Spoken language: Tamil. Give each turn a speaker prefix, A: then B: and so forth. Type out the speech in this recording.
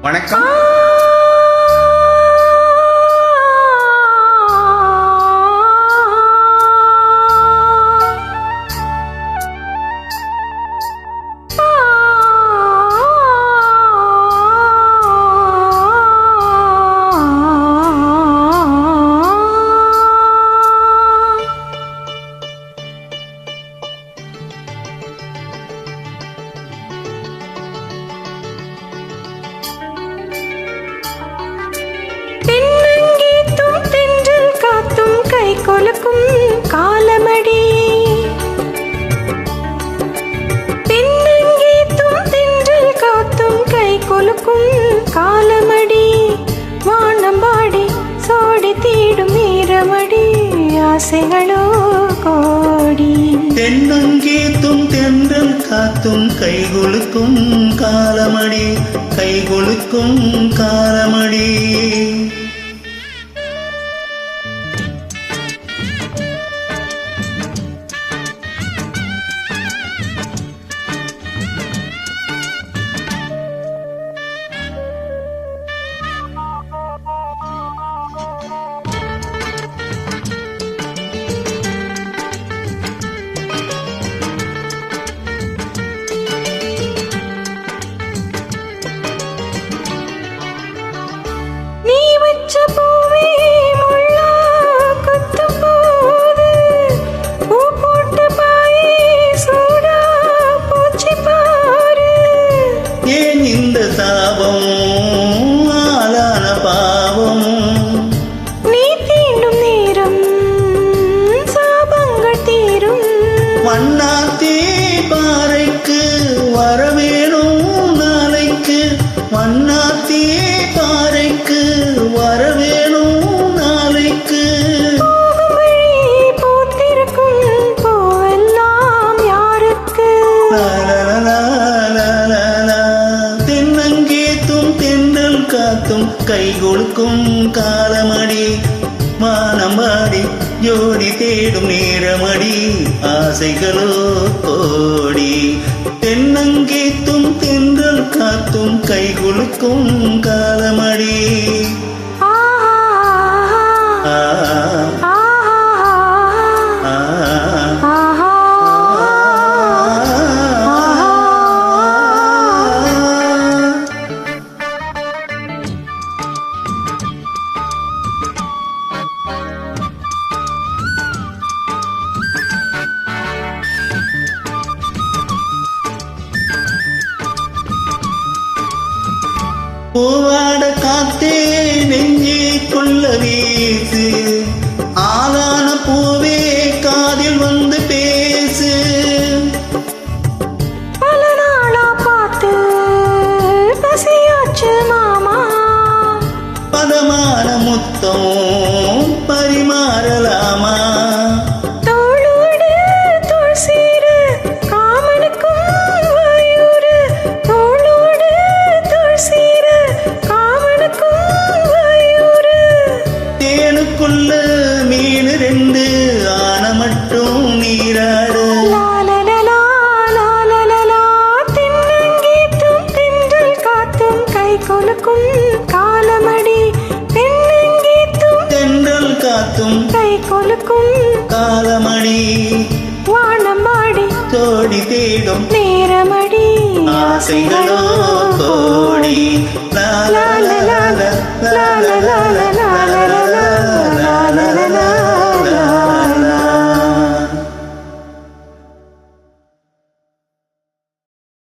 A: வணக்கம்.
B: கொலுக்கும் காலமடி பெண்ணங்கீத்தும் தென்றல் காத்தும் கை கொலுக்கும் காலமடி வானம்பாடி சோடி தீடும் நேரமடி ஆசைகளோ கோடி
A: தென்னங்கீத்தும் தென்றல் காத்தும் கை கொலுக்கும் காலமடி கை கொலுக்கும் காலமடி வண்ணாத்தே பாறைக்கு வரவேணும் நாளைக்கு வண்ணாத்தே பாறைக்கு வரவேணும் நாளைக்கு
B: பூத்திருக்கும் பூவெல்லாம் யாருக்கு
A: தென்னங்கீத்தும் தென்றல் காத்தும் கை கொடுக்கும் காலமடி மானமாடி ஜோடி தேடும் நேரமடி ஆசைகளோ கோடி தென்னங்கீத்தும் தென்றல் காத்தும் கை குலுக்கும் காலமடி பூவாட காத்தே நெஞ்சே கொள்ள வீசு ஆளான பூவே காதில் வந்து பேசு
B: பல நாளா பார்த்து பசியாச்சு மாமா
A: பதமான முத்தம் பரிமாறலாமா மீன் ரெண்டு ஆன மட்டும் நீராடு
B: தென்னங்கீத்தும் தென்றல் காத்தும் கை கொலுக்கும் காலமடி தென்னங்கீத்தும்
A: தென்றல் காத்தும்
B: கை கொலுக்கும்
A: காலமடி
B: வானம்பாடி
A: தோடி தேடும்
B: நேரமடி
A: ஆசைகளோ கோடி